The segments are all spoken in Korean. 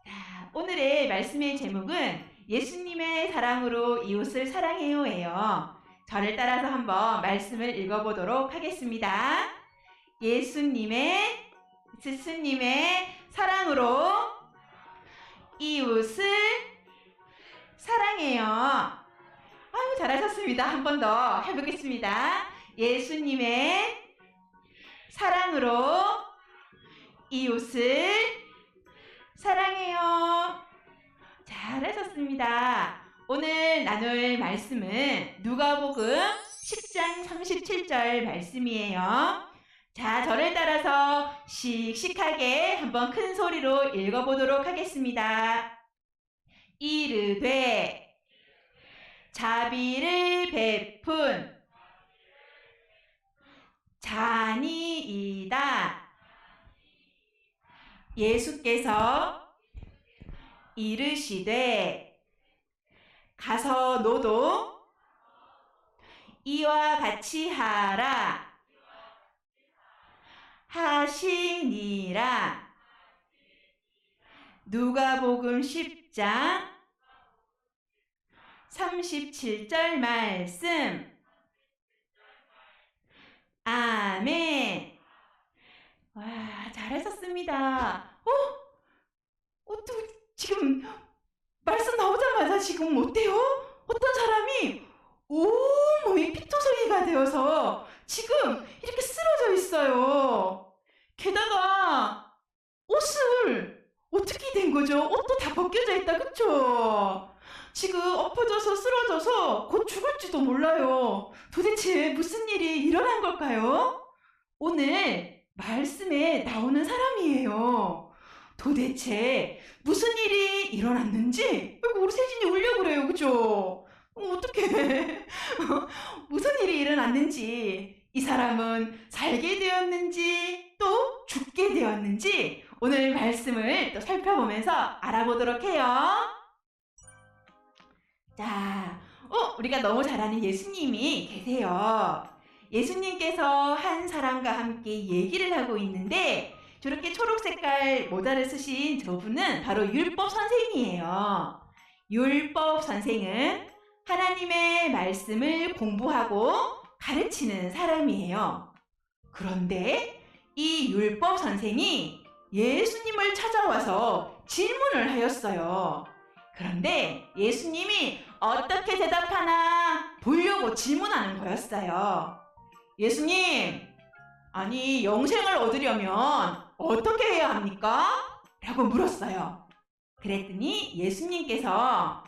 자, 오늘의 말씀의 제목은 예수님의 사랑으로 이웃을 사랑해요예요. 저를 따라서 한번 말씀을 읽어보도록 하겠습니다. 예수님의 스승님의 사랑으로 이웃을 사랑해요. 아유, 잘하셨습니다. 한 번 더 해보겠습니다. 예수님의 사랑으로 이웃을 사랑해요. 잘하셨습니다. 오늘 나눌 말씀은 누가복음 10장 37절 말씀이에요. 자, 저를 따라서 씩씩하게 한번 큰 소리로 읽어보도록 하겠습니다. 이르되 자비를 베푼 자니이다. 예수께서 이르시되 가서 너도 이와 같이 하라 하시니라. 누가복음 10장 37절 말씀. 아멘. 와, 잘하셨습니다. 또 지금 말씀 나오자마자 지금 어때요? 어떤 사람이 온몸이 피투성이가 되어서 지금 이렇게 쓰러져 있어요. 게다가 옷을 어떻게 된 거죠? 옷도 다 벗겨져 있다, 그쵸? 지금 엎어져서 쓰러져서 곧 죽을지도 몰라요. 도대체 무슨 일이 일어난 걸까요? 오늘 말씀에 나오는 사람이에요. 도대체 무슨 일이 일어났는지, 아이고, 우리 세진이 울려고 그래요, 그죠? 어떡해. 무슨 일이 일어났는지, 이 사람은 살게 되었는지 또 죽게 되었는지 오늘 말씀을 또 살펴보면서 알아보도록 해요. 자, 우리가 너무 잘 아는 예수님이 계세요. 예수님께서 한 사람과 함께 얘기를 하고 있는데 저렇게 초록 색깔 모자를 쓰신 저분은 바로 율법 선생이에요. 율법 선생은 하나님의 말씀을 공부하고 가르치는 사람이에요. 그런데 이 율법 선생이 예수님을 찾아와서 질문을 하였어요. 그런데 예수님이 어떻게 대답하나 보려고 질문하는 거였어요. 예수님, 아니 영생을 얻으려면 어떻게 해야 합니까? 라고 물었어요. 그랬더니 예수님께서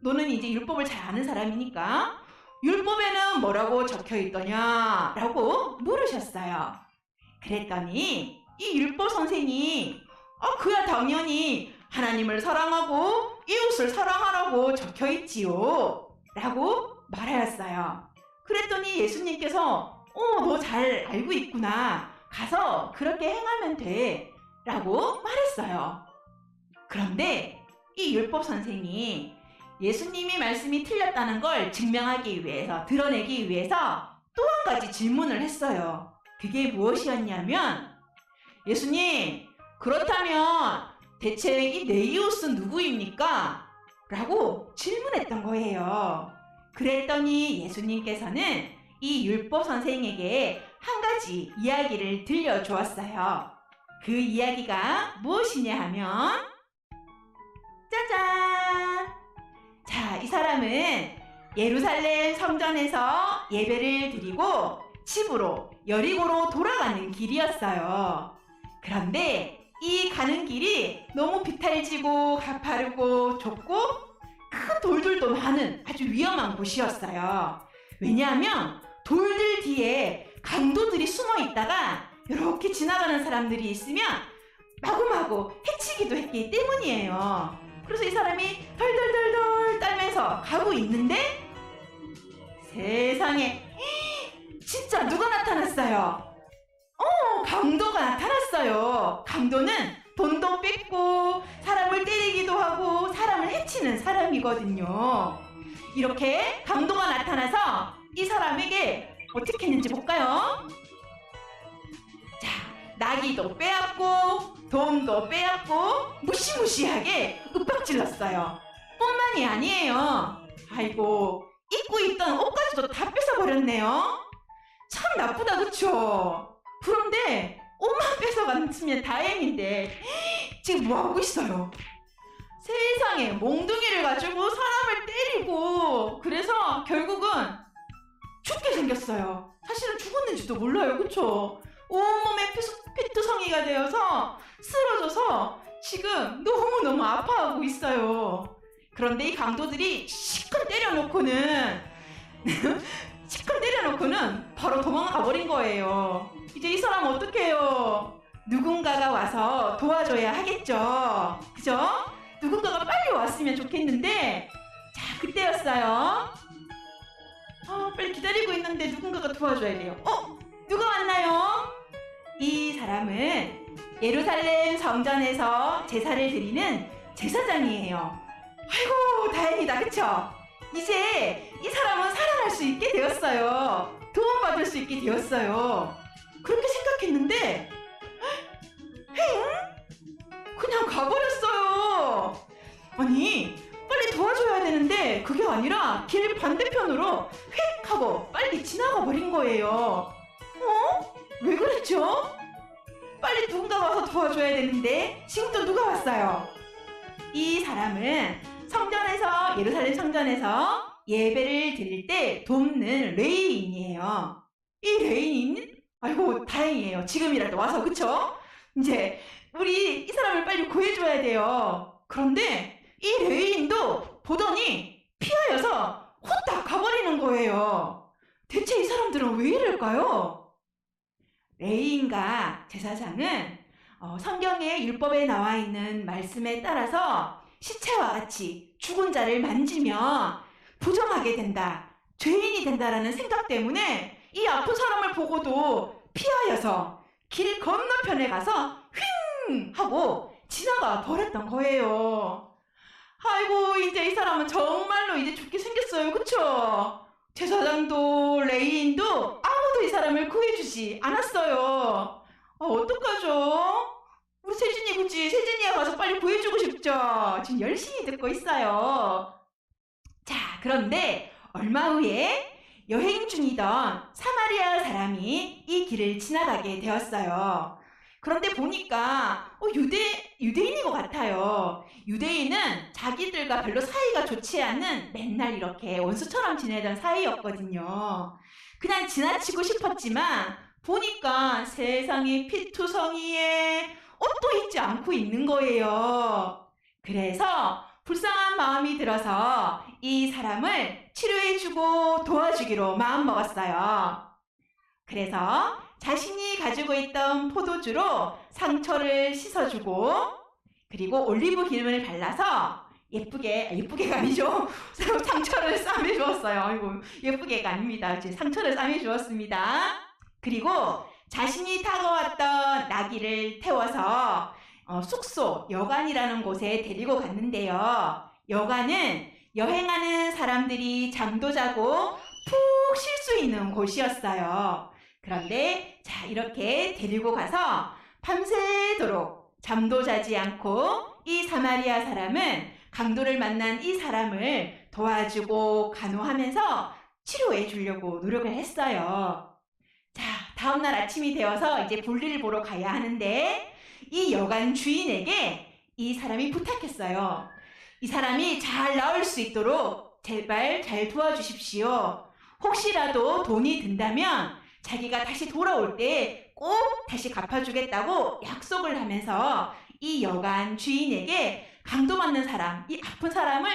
너는 이제 율법을 잘 아는 사람이니까 율법에는 뭐라고 적혀 있더냐? 라고 물으셨어요. 그랬더니 이 율법 선생이 그야 당연히 하나님을 사랑하고 이웃을 사랑하라고 적혀 있지요. 라고 말하였어요. 그랬더니 예수님께서 너 잘 알고 있구나. 가서 그렇게 행하면 돼. 라고 말했어요. 그런데 이 율법 선생이 예수님이 말씀이 틀렸다는 걸 증명하기 위해서, 드러내기 위해서 또 한 가지 질문을 했어요. 그게 무엇이었냐면, 예수님, 그렇다면 대체 이 내 이웃은 누구입니까? 라고 질문했던 거예요. 그랬더니 예수님께서는 이 율법 선생에게 한 가지 이야기를 들려주었어요. 그 이야기가 무엇이냐 하면, 짜잔! 자, 이 사람은 예루살렘 성전에서 예배를 드리고 집으로 여리고로 돌아가는 길이었어요. 그런데 이 가는 길이 너무 비탈지고 가파르고 좁고 큰 돌들도 많은 아주 위험한 곳이었어요. 왜냐하면 돌들 뒤에 강도들이 숨어 있다가 이렇게 지나가는 사람들이 있으면 마구마구 해치기도 했기 때문이에요. 그래서 이 사람이 덜덜덜덜 떨면서 가고 있는데 세상에 진짜 누가 나타났어요? 강도가 나타났어요. 강도는 돈도 뺏고 사람을 때리기도 하고 사람을 해치는 사람이거든요. 이렇게 강도가 나타나서 이 사람에게 어떻게 했는지 볼까요? 자, 나귀도 빼앗고 돈도 빼앗고 무시무시하게 윽박질렀어요. 뿐만이 아니에요. 아이고, 입고 있던 옷까지도 다 뺏어버렸네요. 참 나쁘다, 그쵸? 그런데 옷만 뺏어갔으면 다행인데 지금 뭐하고 있어요? 세상에, 몽둥이를 가지고 사람을 때리고, 그래서 결국은 죽게 생겼어요. 사실은 죽었는지도 몰라요, 그쵸? 온몸에 피투성이가 되어서 쓰러져서 지금 너무너무 아파하고 있어요. 그런데 이 강도들이 시컷 때려놓고는 바로 도망가 버린 거예요. 이제 이 사람 어떡해요? 누군가가 와서 도와줘야 하겠죠. 그죠? 누군가가 빨리 왔으면 좋겠는데, 자, 그때였어요. 빨리 기다리고 있는데 누군가가 도와줘야 돼요. 누가 왔나요? 이 사람은 예루살렘 성전에서 제사를 드리는 제사장이에요. 아이고, 다행이다, 그쵸? 이제 이 사람은 살아날 수 있게 되었어요. 도움받을 수 있게 되었어요. 그렇게 생각했는데 그냥 가버렸어요. 아니, 빨리 도와줘야 되는데 그게 아니라 길 반대편으로 휙 하고 빨리 지나가 버린 거예요. 왜 그랬죠? 빨리 누군가 와서 도와줘야 되는데 지금 또 누가 왔어요? 이 사람은 예루살렘 성전에서 예배를 드릴 때 돕는 레위인이에요. 이 레위인? 아이고, 다행이에요. 지금이라도 와서, 그쵸? 이제 우리 이 사람을 빨리 구해줘야 돼요. 그런데 이 레위인도 보더니 피하여서 후딱 가버리는 거예요. 대체 이 사람들은 왜 이럴까요? 레위인과 제사장은 성경의 율법에 나와 있는 말씀에 따라서 시체와 같이 죽은 자를 만지면 부정하게 된다, 죄인이 된다라는 생각 때문에 이 아픈 사람을 보고도 피하여서 길 건너편에 가서 휙 하고 지나가 버렸던 거예요. 아이고, 이제 이 사람은 정말로 이제 죽게 생겼어요, 그쵸? 제사장도 레위인도 아무도 이 사람을 구해주지 않았어요. 어떡하죠? 우리 세진이, 그치? 세진이가 가서 빨리 구해주고 싶죠? 지금 열심히 듣고 있어요. 자, 그런데 얼마 후에 여행 중이던 사마리아 사람이 이 길을 지나가게 되었어요. 그런데 보니까 유대인인 것 같아요. 유대인은 자기들과 별로 사이가 좋지 않은, 맨날 이렇게 원수처럼 지내던 사이였거든요. 그냥 지나치고 싶었지만 보니까 세상에 피투성이에 옷도 입지 않고 있는 거예요. 그래서 불쌍한 마음이 들어서 이 사람을 치료해주고 도와주기로 마음먹었어요. 그래서 자신이 가지고 있던 포도주로 상처를 씻어주고, 그리고 올리브 기름을 발라서 예쁘게가 아니죠. 상처를 싸매주었어요. 아이고, 예쁘게가 아닙니다. 상처를 싸매주었습니다. 그리고 자신이 타고 왔던 나귀를 태워서 숙소, 여관이라는 곳에 데리고 갔는데요. 여관은 여행하는 사람들이 잠도 자고 푹 쉴 수 있는 곳이었어요. 그런데 자, 이렇게 데리고 가서 밤새도록 잠도 자지 않고 이 사마리아 사람은 강도를 만난 이 사람을 도와주고 간호하면서 치료해 주려고 노력을 했어요. 자, 다음날 아침이 되어서 이제 볼일을 보러 가야 하는데 이 여관 주인에게 이 사람이 부탁했어요. 이 사람이 잘 나올 수 있도록 제발 잘 도와주십시오. 혹시라도 돈이 든다면 자기가 다시 돌아올 때 꼭 다시 갚아주겠다고 약속을 하면서 이 여관 주인에게 강도 맞는 사람, 이 아픈 사람을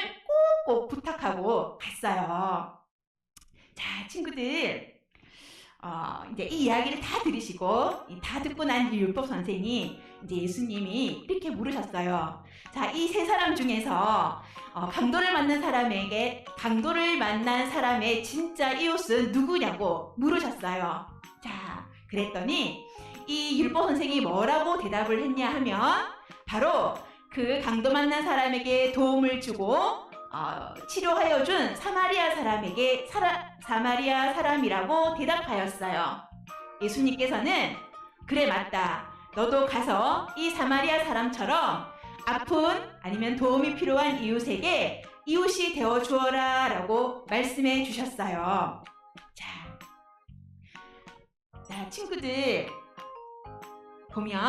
꼭 부탁하고 갔어요. 자, 친구들, 이제 이 이야기를 다 들으시고 다 듣고 난 율법 선생이 이제 예수님이 이렇게 물으셨어요. 자, 이 세 사람 중에서 강도를 만난 사람의 진짜 이웃은 누구냐고 물으셨어요. 자, 그랬더니 이 율법 선생이 뭐라고 대답을 했냐 하면 바로 그 강도 만난 사람에게 도움을 주고 치료하여 준 사마리아 사람이라고 대답하였어요. 예수님께서는 그래, 맞다. 너도 가서 이 사마리아 사람처럼 아픈 아니면 도움이 필요한 이웃에게 이웃이 되어 주어라 라고 말씀해 주셨어요. 자, 친구들 보면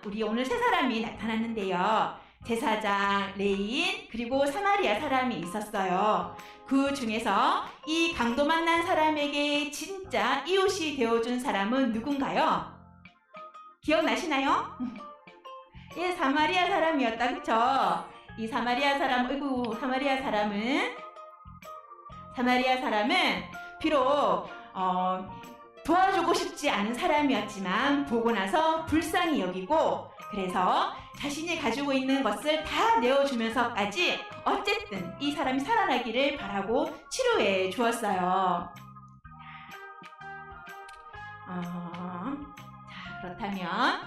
우리 오늘 세 사람이 나타났는데요. 제사장, 레위인, 그리고 사마리아 사람이 있었어요. 그 중에서 이 강도 만난 사람에게 진짜 이웃이 되어준 사람은 누군가요? 기억나시나요? 예, 사마리아 사람이었다, 그쵸? 이 사마리아 사람, 사마리아 사람은 비록 도와주고 싶지 않은 사람이었지만 보고 나서 불쌍히 여기고, 그래서 자신이 가지고 있는 것을 다 내어주면서까지 어쨌든 이 사람이 살아나기를 바라고 치료해 주었어요. 자, 그렇다면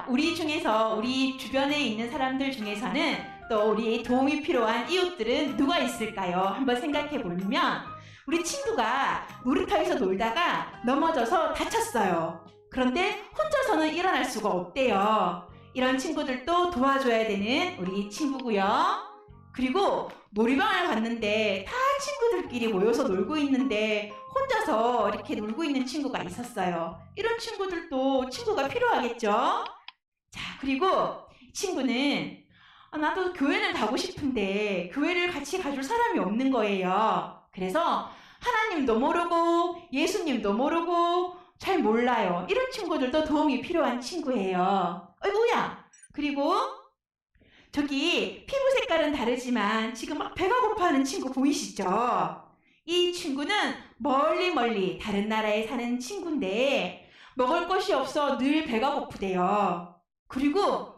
우리 중에서, 우리 주변에 있는 사람들 중에서는 또 우리 도움이 필요한 이웃들은 누가 있을까요? 한번 생각해 보면 우리 친구가 놀이터에서 놀다가 넘어져서 다쳤어요. 그런데 혼자서는 일어날 수가 없대요. 이런 친구들도 도와줘야 되는 우리 친구고요. 그리고 놀이방을 갔는데 다 친구들끼리 모여서 놀고 있는데 혼자서 이렇게 놀고 있는 친구가 있었어요. 이런 친구들도 친구가 필요하겠죠? 자, 그리고 친구는 나도 교회는 가고 싶은데 교회를 같이 가줄 사람이 없는 거예요. 그래서 하나님도 모르고 예수님도 모르고 잘 몰라요. 이런 친구들도 도움이 필요한 친구예요. 어이구야. 그리고 저기 피부 색깔은 다르지만 지금 막 배가 고파하는 친구 보이시죠? 이 친구는 멀리 다른 나라에 사는 친구인데 먹을 것이 없어 늘 배가 고프대요. 그리고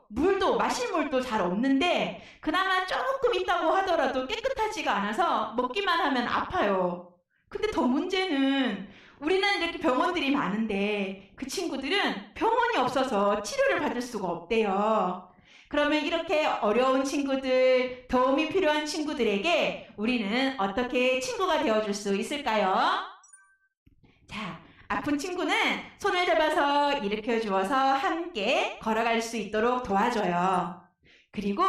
마실 물도 잘 없는데 그나마 조금 있다고 하더라도 깨끗하지가 않아서 먹기만 하면 아파요. 근데 더 문제는 우리는 이렇게 병원들이 많은데 그 친구들은 병원이 없어서 치료를 받을 수가 없대요. 그러면 이렇게 어려운 친구들, 도움이 필요한 친구들에게 우리는 어떻게 친구가 되어줄 수 있을까요? 자, 아픈 친구는 손을 잡아서 일으켜 주어서 함께 걸어갈 수 있도록 도와줘요. 그리고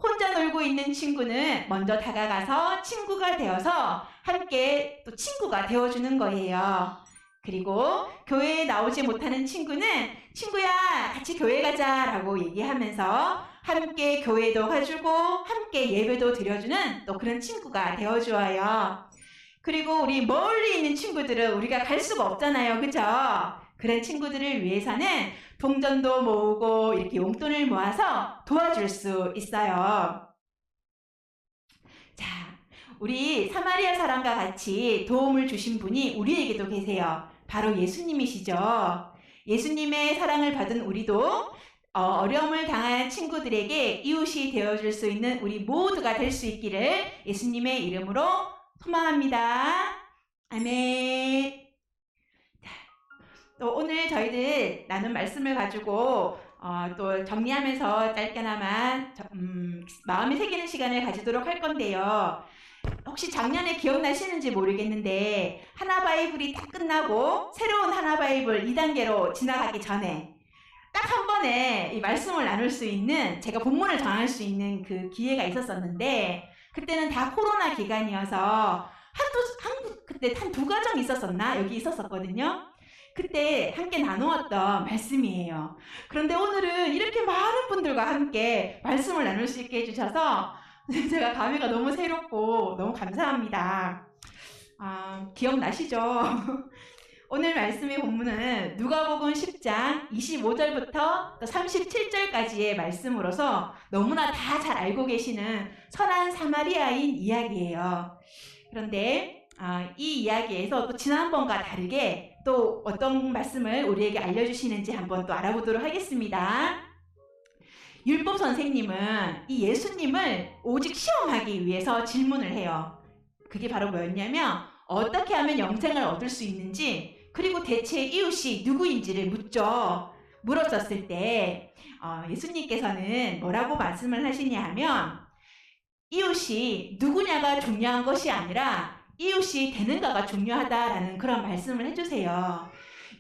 혼자 놀고 있는 친구는 먼저 다가가서 친구가 되어서 함께 또 친구가 되어주는 거예요. 그리고 교회에 나오지 못하는 친구는 친구야 같이 교회 가자 라고 얘기하면서 함께 교회도 가주고 함께 예배도 드려주는 또 그런 친구가 되어주어요. 그리고 우리 멀리 있는 친구들은 우리가 갈 수가 없잖아요. 그죠? 그런 친구들을 위해서는 동전도 모으고 이렇게 용돈을 모아서 도와줄 수 있어요. 자, 우리 사마리아 사람과 같이 도움을 주신 분이 우리에게도 계세요. 바로 예수님이시죠. 예수님의 사랑을 받은 우리도 어려움을 당한 친구들에게 이웃이 되어줄 수 있는 우리 모두가 될 수 있기를 예수님의 이름으로 소망합니다. 아멘. 또 오늘 저희들 나눈 말씀을 가지고 또 정리하면서 짧게나마 마음에 새기는 시간을 가지도록 할 건데요. 혹시 작년에 기억나시는지 모르겠는데 하나바이블이 딱 끝나고 새로운 하나바이블 2단계로 지나가기 전에 딱 한 번에 이 말씀을 나눌 수 있는, 제가 본문을 정할 수 있는 그 기회가 있었었는데 그때는 다 코로나 기간이어서 그때 한 두 가정 있었었나? 여기 있었었거든요. 그때 함께 나누었던 말씀이에요. 그런데 오늘은 이렇게 많은 분들과 함께 말씀을 나눌 수 있게 해주셔서 제가 감회가 너무 새롭고 너무 감사합니다. 기억나시죠? 오늘 말씀의 본문은 누가복음 10장 25절부터 37절까지의 말씀으로서 너무나 다 잘 알고 계시는 선한 사마리아인 이야기예요. 그런데 이 이야기에서 또 지난번과 다르게 또 어떤 말씀을 우리에게 알려주시는지 한번 또 알아보도록 하겠습니다. 율법 선생님은 이 예수님을 오직 시험하기 위해서 질문을 해요. 그게 바로 뭐였냐면 어떻게 하면 영생을 얻을 수 있는지, 그리고 대체 이웃이 누구인지를 묻죠. 물었었을 때 예수님께서는 뭐라고 말씀을 하시냐 하면 이웃이 누구냐가 중요한 것이 아니라 이웃이 되는가가 중요하다라는 그런 말씀을 해주세요.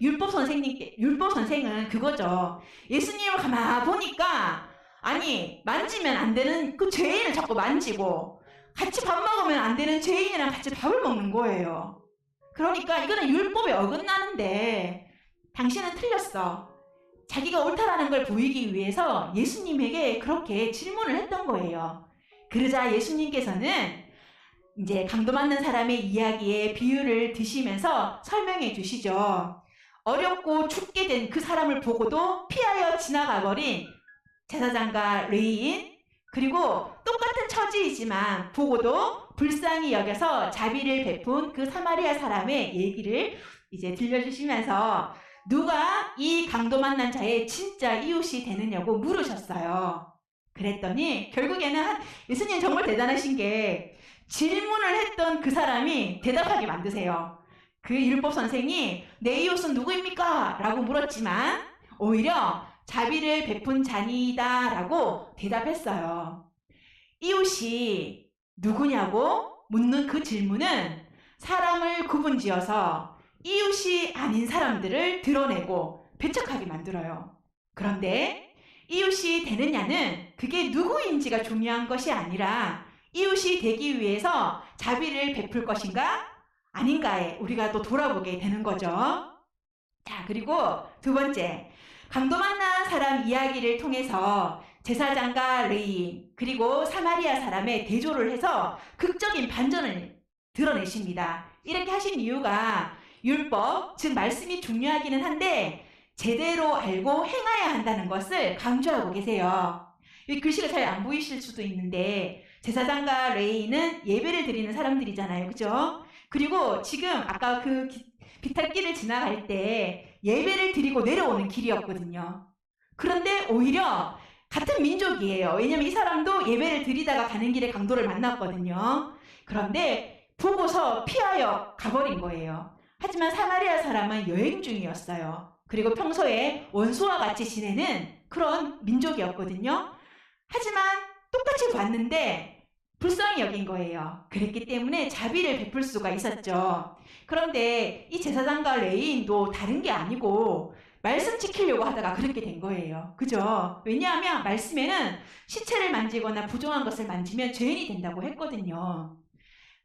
율법 선생은 그거죠. 예수님을 가만 보니까 아니 만지면 안 되는 그 죄인을 자꾸 만지고 같이 밥 먹으면 안 되는 죄인이랑 같이 밥을 먹는 거예요. 그러니까 이거는 율법에 어긋나는데 당신은 틀렸어. 자기가 옳다라는 걸 보이기 위해서 예수님에게 그렇게 질문을 했던 거예요. 그러자 예수님께서는 이제 강도 맞는 사람의 이야기에 비유를 드시면서 설명해 주시죠. 어렵고 죽게 된 그 사람을 보고도 피하여 지나가 버린 제사장과 레위인, 그리고 똑같은 처지이지만 보고도 불쌍히 여겨서 자비를 베푼 그 사마리아 사람의 얘기를 이제 들려주시면서 누가 이 강도 만난 자의 진짜 이웃이 되느냐고 물으셨어요. 그랬더니 결국에는 예수님 정말 대단하신 게 질문을 했던 그 사람이 대답하게 만드세요. 그 율법 선생이 내 이웃은 누구입니까? 라고 물었지만 오히려 자비를 베푼 자니이다 라고 대답했어요. 이웃이 누구냐고 묻는 그 질문은 사람을 구분지어서 이웃이 아닌 사람들을 드러내고 배척하게 만들어요. 그런데 이웃이 되느냐는 그게 누구인지가 중요한 것이 아니라 이웃이 되기 위해서 자비를 베풀 것인가 아닌가에 우리가 또 돌아보게 되는 거죠. 자, 그리고 두 번째, 강도 만난 사람 이야기를 통해서 제사장과 레위인 그리고 사마리아 사람의 대조를 해서 극적인 반전을 드러내십니다. 이렇게 하신 이유가 율법, 즉 말씀이 중요하기는 한데 제대로 알고 행해야 한다는 것을 강조하고 계세요. 이 글씨가 잘 안 보이실 수도 있는데 제사장과 레위인은 예배를 드리는 사람들이잖아요. 그죠? 그리고 지금 아까 그 비탈길을 지나갈 때 예배를 드리고 내려오는 길이었거든요. 그런데 오히려 같은 민족이에요. 왜냐면 이 사람도 예배를 드리다가 가는 길에 강도를 만났거든요. 그런데 보고서 피하여 가버린 거예요. 하지만 사마리아 사람은 여행 중이었어요. 그리고 평소에 원수와 같이 지내는 그런 민족이었거든요. 하지만 똑같이 봤는데 불쌍히 여긴 거예요. 그랬기 때문에 자비를 베풀 수가 있었죠. 그런데 이 제사장과 레위인도 다른 게 아니고 말씀 지키려고 하다가 그렇게 된 거예요. 그죠? 왜냐하면 말씀에는 시체를 만지거나 부정한 것을 만지면 죄인이 된다고 했거든요.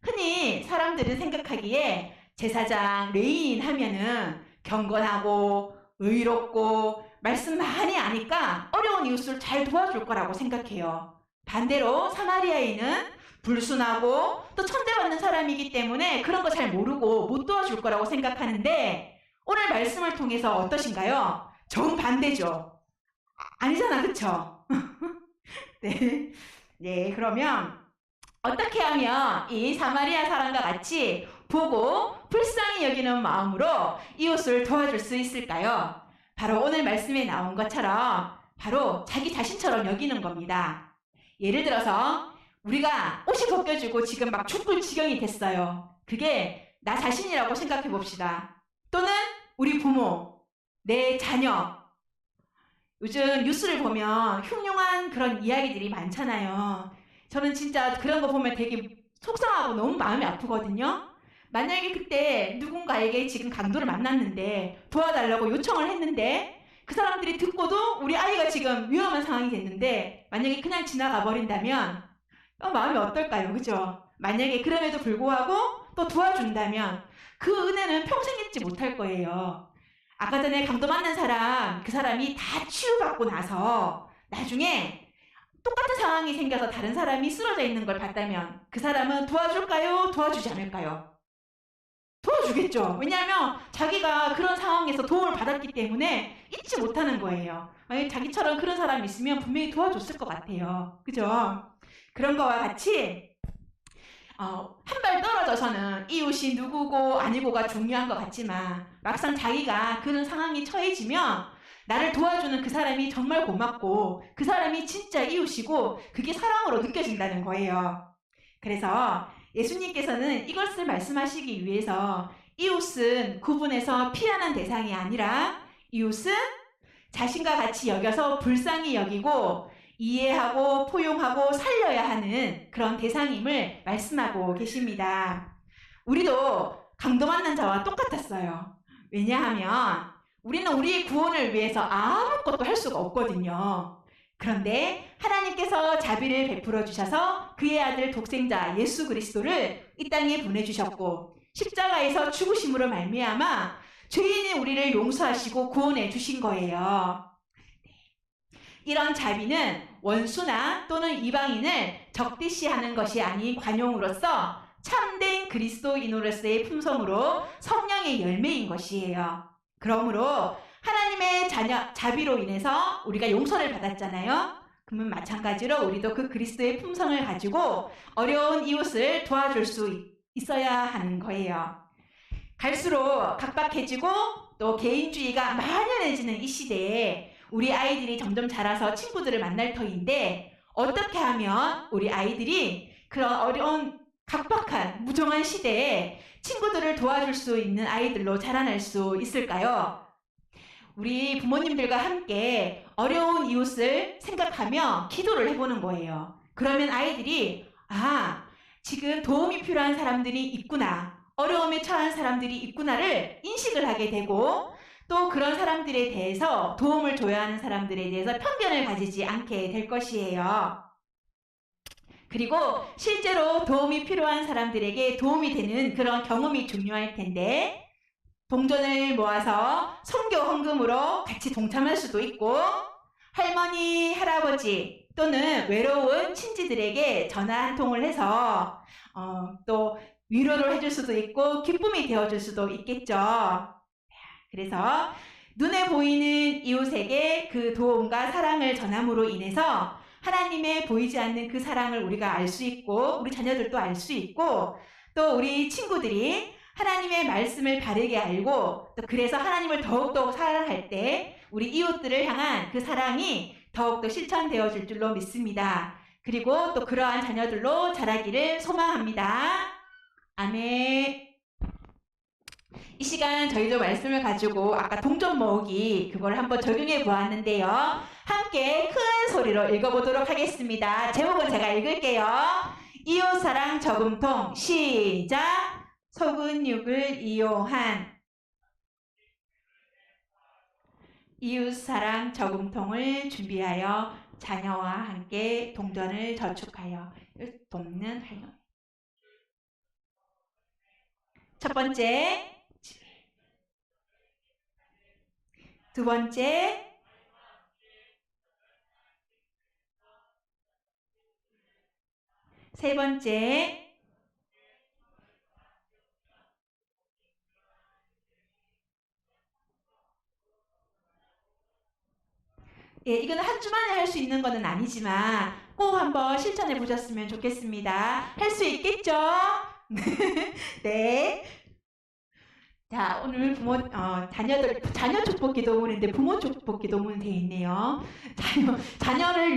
흔히 사람들은 생각하기에 제사장, 레위인 하면은 경건하고 의롭고 말씀 많이 아니까 어려운 이웃을 잘 도와줄 거라고 생각해요. 반대로 사마리아인은 불순하고 또 천대받는 사람이기 때문에 그런 거 잘 모르고 못 도와줄 거라고 생각하는데 오늘 말씀을 통해서 어떠신가요? 정반대죠. 아니잖아, 그쵸? 네. 네, 그러면 어떻게 하면 이 사마리아 사람과 같이 보고 불쌍히 여기는 마음으로 이웃을 도와줄 수 있을까요? 바로 오늘 말씀에 나온 것처럼 바로 자기 자신처럼 여기는 겁니다. 예를 들어서 우리가 옷이 벗겨지고 지금 막 죽을 지경이 됐어요. 그게 나 자신이라고 생각해 봅시다. 또는 우리 부모, 내 자녀. 요즘 뉴스를 보면 흉흉한 그런 이야기들이 많잖아요. 저는 진짜 그런 거 보면 되게 속상하고 너무 마음이 아프거든요. 만약에 그때 누군가에게 지금 강도를 만났는데 도와달라고 요청을 했는데 그 사람들이 듣고도 우리 아이가 지금 위험한 상황이 됐는데 만약에 그냥 지나가 버린다면 마음이 어떨까요? 그죠? 만약에 그럼에도 불구하고 또 도와준다면 그 은혜는 평생 잊지 못할 거예요. 아까 전에 강도 만난 사람, 그 사람이 다 치유받고 나서 나중에 똑같은 상황이 생겨서 다른 사람이 쓰러져 있는 걸 봤다면 그 사람은 도와줄까요? 도와주지 않을까요? 도와주겠죠. 왜냐하면 자기가 그런 상황에서 도움을 받았기 때문에 잊지 못하는 거예요. 만약에 자기처럼 그런 사람이 있으면 분명히 도와줬을 것 같아요. 그죠? 그런 거와 같이 한 발 떨어져서는 이웃이 누구고 아니고가 중요한 것 같지만 막상 자기가 그런 상황에 처해지면 나를 도와주는 그 사람이 정말 고맙고 그 사람이 진짜 이웃이고 그게 사랑으로 느껴진다는 거예요. 그래서 예수님께서는 이것을 말씀하시기 위해서 이웃은 구분해서 피하는 대상이 아니라 이웃은 자신과 같이 여겨서 불쌍히 여기고 이해하고 포용하고 살려야 하는 그런 대상임을 말씀하고 계십니다. 우리도 강도 만난 자와 똑같았어요. 왜냐하면 우리는 우리의 구원을 위해서 아무것도 할 수가 없거든요. 그런데 하나님께서 자비를 베풀어 주셔서 그의 아들 독생자 예수 그리스도를 이 땅에 보내주셨고 십자가에서 죽으심으로 말미암아 죄인의 우리를 용서하시고 구원해 주신 거예요. 이런 자비는 원수나 또는 이방인을 적대시하는 것이 아닌 관용으로서 참된 그리스도인으로서의 품성으로 성령의 열매인 것이에요. 그러므로 하나님의 자비로 인해서 우리가 용서를 받았잖아요. 그러면 마찬가지로 우리도 그 그리스도의 품성을 가지고 어려운 이웃을 도와줄 수 있어야 하는 거예요. 갈수록 각박해지고 또 개인주의가 만연해지는 이 시대에 우리 아이들이 점점 자라서 친구들을 만날 터인데 어떻게 하면 우리 아이들이 그런 어려운 각박한 무정한 시대에 친구들을 도와줄 수 있는 아이들로 자라날 수 있을까요? 우리 부모님들과 함께 어려운 이웃을 생각하며 기도를 해보는 거예요. 그러면 아이들이 지금 도움이 필요한 사람들이 있구나, 어려움에 처한 사람들이 있구나를 인식을 하게 되고 또 그런 사람들에 대해서 도움을 줘야 하는 사람들에 대해서 편견을 가지지 않게 될 것이에요. 그리고 실제로 도움이 필요한 사람들에게 도움이 되는 그런 경험이 중요할 텐데 동전을 모아서 선교 헌금으로 같이 동참할 수도 있고 할머니, 할아버지 또는 외로운 친지들에게 전화 한 통을 해서 또 위로를 해줄 수도 있고 기쁨이 되어줄 수도 있겠죠. 그래서 눈에 보이는 이웃에게 그 도움과 사랑을 전함으로 인해서 하나님의 보이지 않는 그 사랑을 우리가 알 수 있고 우리 자녀들도 알 수 있고 또 우리 친구들이 하나님의 말씀을 바르게 알고 또 그래서 하나님을 더욱더 사랑할 때 우리 이웃들을 향한 그 사랑이 더욱더 실천되어질 줄로 믿습니다. 그리고 또 그러한 자녀들로 자라기를 소망합니다. 아멘. 이 시간 저희도 말씀을 가지고 아까 동전 모으기 그걸 한번 적용해 보았는데요. 함께 큰 소리로 읽어보도록 하겠습니다. 제목은 제가 읽을게요. 이웃사랑 저금통 시작. 속은 육을 이용한 이웃사랑 저금통을 준비하여 자녀와 함께 동전을 저축하여 돕는 활동. 첫 번째, 두 번째, 세 번째, 이거는 한 주만에 할 수 있는 것은 아니지만 꼭 한번 실천해 보셨으면 좋겠습니다. 할 수 있겠죠? 네. 자, 오늘 자녀 축복 기도문인데 부모 축복 기도문 되어 있네요. 자녀를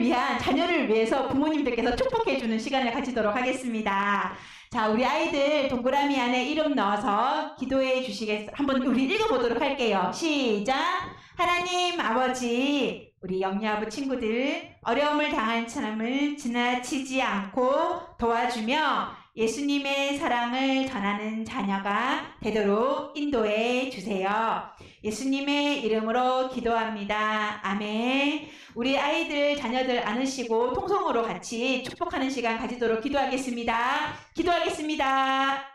위해서 부모님들께서 축복해주는 시간을 가지도록 하겠습니다. 자, 우리 아이들 동그라미 안에 이름 넣어서 기도해 주시겠어요? 한번 우리 읽어보도록 할게요. 시작! 하나님 아버지, 우리 영유아부 친구들 어려움을 당한 사람을 지나치지 않고 도와주며 예수님의 사랑을 전하는 자녀가 되도록 인도해 주세요. 예수님의 이름으로 기도합니다. 아멘. 우리 아이들, 자녀들 안으시고 통성으로 같이 축복하는 시간 가지도록 기도하겠습니다. 기도하겠습니다.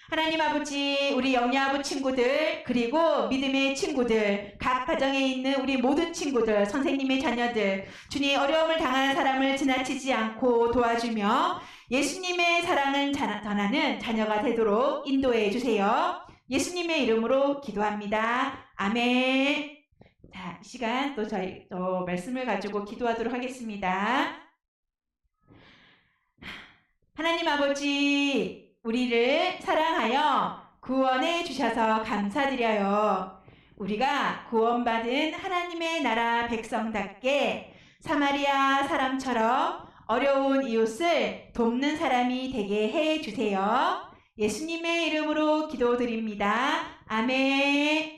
하나님 아버지, 우리 영유아부 친구들 그리고 믿음의 친구들, 각 가정에 있는 우리 모든 친구들, 선생님의 자녀들, 주님 어려움을 당하는 사람을 지나치지 않고 도와주며 예수님의 사랑을 전하는 자녀가 되도록 인도해 주세요. 예수님의 이름으로 기도합니다. 아멘. 자, 이 시간 또 저희 말씀을 가지고 기도하도록 하겠습니다. 하나님 아버지, 우리를 사랑하여 구원해 주셔서 감사드려요. 우리가 구원받은 하나님의 나라 백성답게 사마리아 사람처럼 어려운 이웃을 돕는 사람이 되게 해 주세요. 예수님의 이름으로 기도드립니다. 아멘.